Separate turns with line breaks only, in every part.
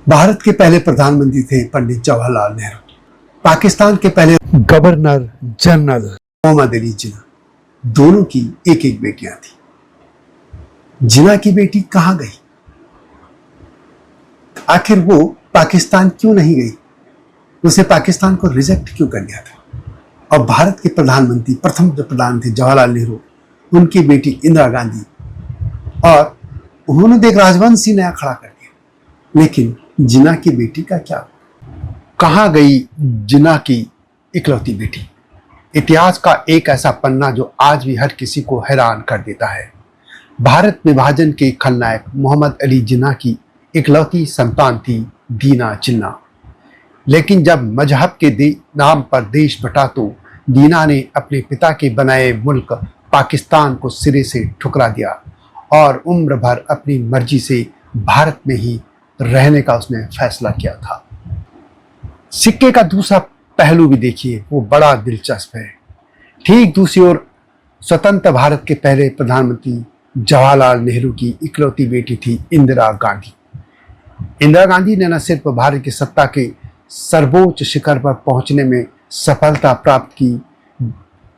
भारत के पहले प्रधानमंत्री थे पंडित जवाहरलाल नेहरू। पाकिस्तान के पहले गवर्नर जनरल मोहम्मद अली जिन्ना। दोनों की एक एक बेटियां थी। जिन्ना की बेटी कहां गई? आखिर वो पाकिस्तान क्यों नहीं गई? उसे पाकिस्तान को रिजेक्ट क्यों कर दिया था? और भारत के प्रधानमंत्री, प्रथम जो प्रधानमंत्री जवाहरलाल नेहरू, उनकी बेटी इंदिरा गांधी, और उन्होंने तो एक राजवंश ही नया खड़ा कर दिया। लेकिन जिन्ना की बेटी का क्या? कहां गई जिन्ना की इकलौती बेटी? इतिहास का एक ऐसा पन्ना जो आज भी हर किसी को हैरान कर देता है। भारत विभाजन के खलनायक मोहम्मद अली जिन्ना की इकलौती संतान थी दीना जिन्ना। लेकिन जब मजहब के नाम पर देश बटा तो दीना ने अपने पिता के बनाए मुल्क पाकिस्तान को सिरे से ठुकरा दिया और उम्र भर अपनी मर्जी से भारत में ही रहने का उसने फैसला किया था। सिक्के का दूसरा पहलू भी देखिए, वो बड़ा दिलचस्प है। ठीक दूसरी ओर स्वतंत्र भारत के पहले प्रधानमंत्री जवाहरलाल नेहरू की इकलौती बेटी थी इंदिरा गांधी। इंदिरा गांधी ने न सिर्फ भारत की सत्ता के सर्वोच्च शिखर पर पहुंचने में सफलता प्राप्त की,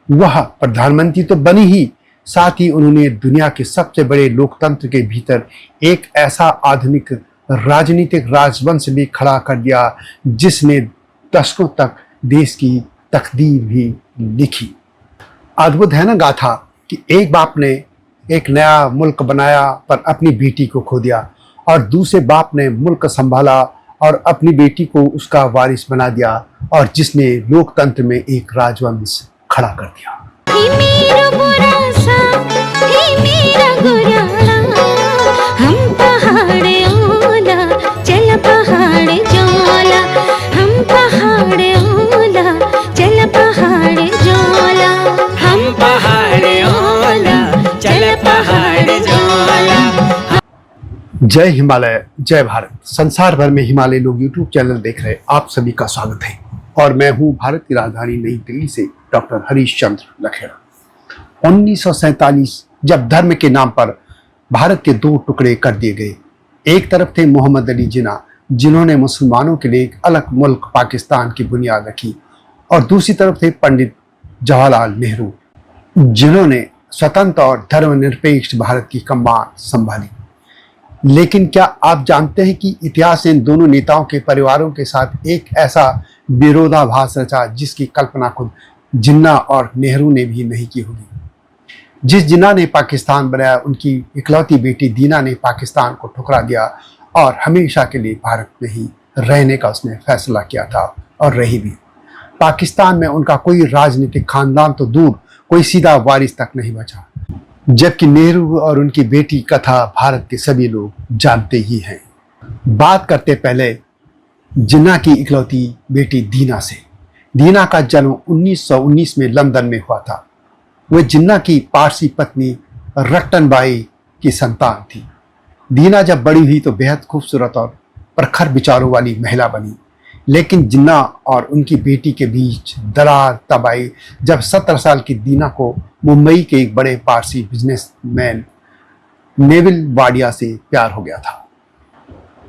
वह प्रधानमंत्री तो बनी ही, साथ ही उन्होंने दुनिया के सबसे बड़े लोकतंत्र के भीतर एक ऐसा आधुनिक राजनीतिक राजवंश भी खड़ा कर दिया जिसने दशकों तक देश की तकदीर भी लिखी। अद्भुत है ना गाथा कि एक बाप ने एक नया मुल्क बनाया पर अपनी बेटी को खो दिया, और दूसरे बाप ने मुल्क संभाला और अपनी बेटी को उसका वारिस बना दिया, और जिसने लोकतंत्र में एक राजवंश खड़ा कर दिया। जय हिमालय, जय भारत। संसार भर में हिमालय लोग यूट्यूब चैनल देख रहे आप सभी का स्वागत है, और मैं हूं भारत की राजधानी नई दिल्ली से डॉक्टर हरीश चंद्र लखेड़ा। 1947 जब धर्म के नाम पर भारत के दो टुकड़े कर दिए गए, एक तरफ थे मोहम्मद अली जिन्ना जिन्होंने मुसलमानों के लिए एक अलग मुल्क पाकिस्तान की बुनियाद रखी, और दूसरी तरफ थे पंडित जवाहरलाल नेहरू जिन्होंने स्वतंत्र और धर्मनिरपेक्ष भारत की कमान संभाली। लेकिन क्या आप जानते हैं कि इतिहास इन दोनों नेताओं के परिवारों के साथ एक ऐसा विरोधाभास रचा जिसकी कल्पना खुद जिन्ना और नेहरू ने भी नहीं की होगी। जिस जिन्ना ने पाकिस्तान बनाया, उनकी इकलौती बेटी दीना ने पाकिस्तान को ठुकरा दिया और हमेशा के लिए भारत में ही रहने का उसने फैसला किया था, और रही भी। पाकिस्तान में उनका कोई राजनीतिक खानदान तो दूर, कोई सीधा वारिस तक नहीं बचा, जबकि नेहरू और उनकी बेटी कथा भारत के सभी लोग जानते ही हैं। बात करते पहले जिन्ना की इकलौती बेटी दीना से। दीना का जन्म 1919 में लंदन में हुआ था। वह जिन्ना की पारसी पत्नी रट्टनबाई की संतान थी। दीना जब बड़ी हुई तो बेहद खूबसूरत और प्रखर विचारों वाली महिला बनी, लेकिन जिन्ना और उनकी बेटी के बीच दरार तब आई जब 17 साल की दीना को मुंबई के एक बड़े पारसी बिजनेसमैन नेविल वाडिया से प्यार हो गया था।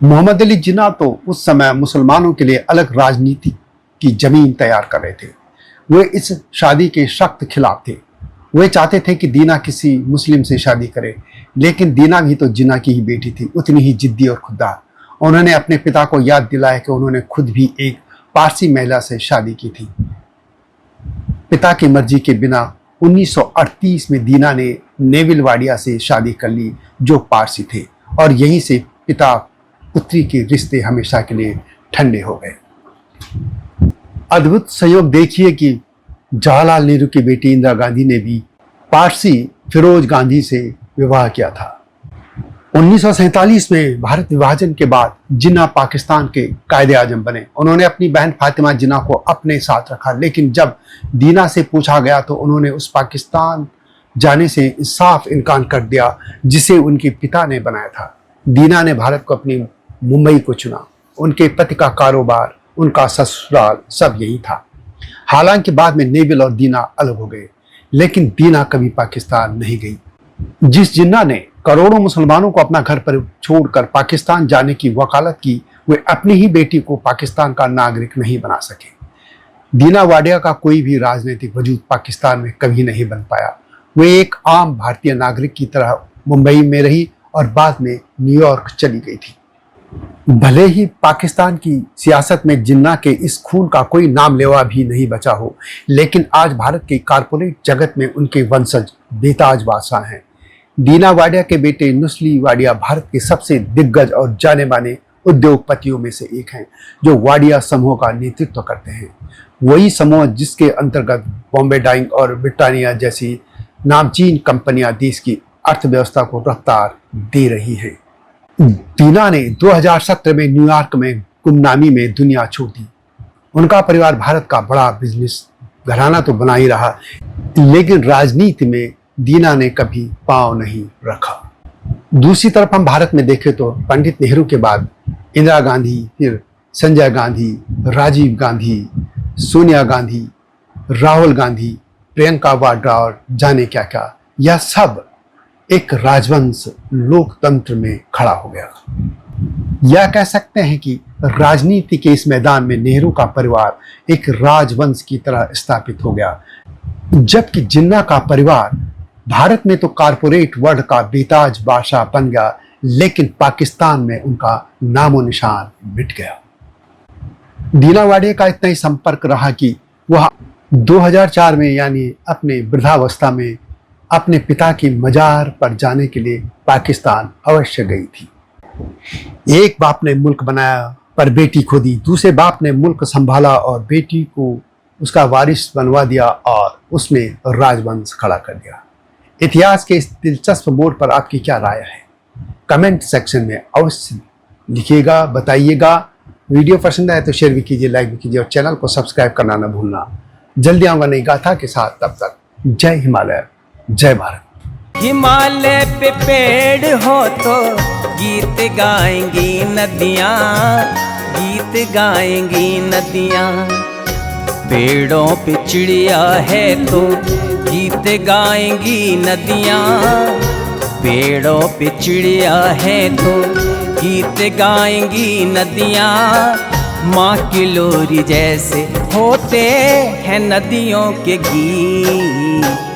मोहम्मद अली जिन्ना तो उस समय मुसलमानों के लिए अलग राजनीति की जमीन तैयार कर रहे थे। वे इस शादी के सख्त खिलाफ थे। वे चाहते थे कि दीना किसी मुस्लिम से शादी करे, लेकिन दीना भी तो जिन्ना की ही बेटी थी, उतनी ही जिद्दी और खुददार। उन्होंने अपने पिता को याद दिलाया कि उन्होंने खुद भी एक पारसी महिला से शादी की थी। पिता की मर्जी के बिना 1938 में दीना ने नेविल वाडिया से शादी कर ली जो पारसी थे, और यहीं से पिता पुत्री के रिश्ते हमेशा के लिए ठंडे हो गए। अद्भुत संयोग देखिए कि जवाहरलाल नेहरू की बेटी इंदिरा गांधी ने भी पारसी फिरोज गांधी से विवाह किया था। 1947 में भारत विभाजन के बाद जिन्ना पाकिस्तान के कायदे आजम बने। उन्होंने अपनी बहन फातिमा जिन्ना को अपने साथ रखा, लेकिन जब दीना से पूछा गया तो उन्होंने उस पाकिस्तान जाने से साफ इनकार कर दिया जिसे उनके पिता ने बनाया था। दीना ने भारत को अपनी मुंबई को चुना। उनके पति का कारोबार, उनका ससुराल सब यही था। हालांकि बाद में नेविल और दीना अलग हो गए, लेकिन दीना कभी पाकिस्तान नहीं गई। जिस जिन्ना ने करोड़ों मुसलमानों को अपना घर पर छोड़कर पाकिस्तान जाने की वकालत की, वे अपनी ही बेटी को पाकिस्तान का नागरिक नहीं बना सके। दीना वाडिया का कोई भी राजनीतिक वजूद पाकिस्तान में कभी नहीं बन पाया। वे एक आम भारतीय नागरिक की तरह मुंबई में रही और बाद में न्यूयॉर्क चली गई थी। भले ही पाकिस्तान की सियासत में जिन्ना के इस खून का कोई नाम लेवा भी नहीं बचा हो, लेकिन आज भारत के कारपोरेट जगत में उनके वंशज बेताज बादशाह हैं। दीना वाडिया के बेटे नुस्ली वाडिया भारत के सबसे दिग्गज और जाने माने उद्योगपतियों में से एक हैं, जो वाडिया समूह का नेतृत्व करते हैं। वही समूह जिसके अंतर्गत बॉम्बे डाइंग और ब्रिटानिया जैसी नामचीन कंपनियां देश की अर्थव्यवस्था को रफ्तार दे रही हैं। दीना ने 2017 में न्यूयॉर्क में गुमनामी में दुनिया छोड़ दी। उनका परिवार भारत का बड़ा बिजनेस घराना तो बना ही रहा, लेकिन राजनीति में दीना ने कभी पांव नहीं रखा। दूसरी तरफ हम भारत में देखें तो पंडित नेहरू के बाद इंदिरा गांधी, फिर संजय गांधी, राजीव गांधी, सोनिया गांधी, राहुल गांधी, प्रियंका वाड्रा और जाने क्या क्या, यह सब एक राजवंश लोकतंत्र में खड़ा हो गया। यह कह सकते हैं कि राजनीति के इस मैदान में नेहरू का परिवार एक राजवंश की तरह स्थापित हो गया, जबकि जिन्ना का परिवार भारत में तो कारपोरेट वर्ल्ड का बेताज बादशाह बन गया, लेकिन पाकिस्तान में उनका नामो निशान मिट गया। दीना वाडिया का इतना ही संपर्क रहा कि वह 2004 में यानी अपने वृद्धावस्था में अपने पिता की मजार पर जाने के लिए पाकिस्तान अवश्य गई थी। एक बाप ने मुल्क बनाया पर बेटी खो दी, दूसरे बाप ने मुल्क संभाला और बेटी को उसका वारिस बनवा दिया और उसमें राजवंश खड़ा कर दिया। इतिहास के इस दिलचस्प मोड़ पर आपकी क्या राय है? कमेंट सेक्शन में अवश्य लिखिएगा, बताइएगा। वीडियो पसंद आए तो शेयर भी कीजिए, लाइक भी कीजिए और चैनल को सब्सक्राइब करना न भूलना। जल्दी आऊंगा नई गाथा के साथ, तब तक जय हिमालय, जय भारत।
हिमालय पे पेड़ हो तो गीत गाएंगी नदियाँ, गीत गाएंगी नदियाँ। पेड़ों पे चिड़िया है तो गीत गाएंगी नदियाँ, पेड़ों पे चिड़िया है तो गीत गाएंगी नदियाँ। माँ की लोरी जैसे होते हैं नदियों के गीत।